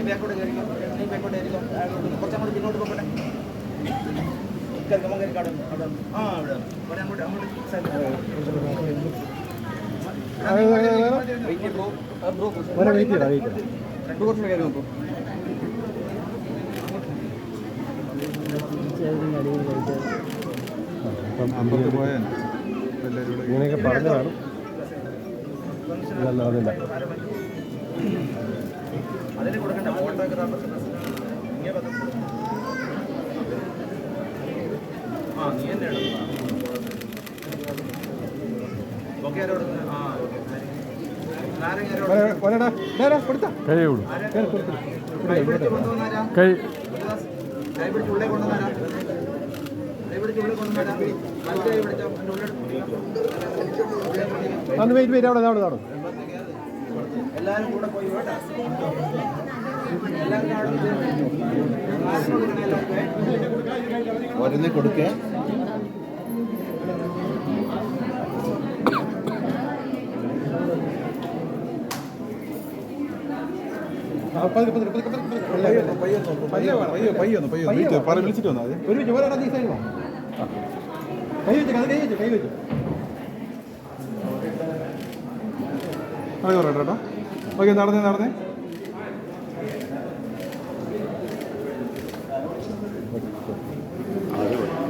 ബാക്കോട്ട് കയറിക്കോ, ബാക്കോട്ട് കയറിക്കോ. കുറച്ചങ്ങോട്ട് പിന്നോട്ട് പോകട്ടെ. ആ ഇവിടെ അങ്ങോട്ട് ഇങ്ങനെയൊക്കെ പറഞ്ഞതാണ്. അതില്ല അതിന് കൊടുക്കണ്ട ഫോട്ടോ ഒക്കെ ആ നീ തന്നെയാണ് ഓക്കെ. കൈ കൈ പിടിച്ച് ഉള്ളിൽ കൊണ്ടുവന്നാരാ? കൈ പിടിച്ച് ഉള്ളിൽ കൊണ്ടുവന്നാരാ? കൈ പിടിച്ചോ. അവിടെ എല്ലാവരും കൂടെ പോയി കേട്ടോ. ഒരെണ്ണം കൊടുക്കുക. വിളിച്ചിട്ട് വന്നാൽ കേട്ടോ. ഓക്കെ, നടന്നേ.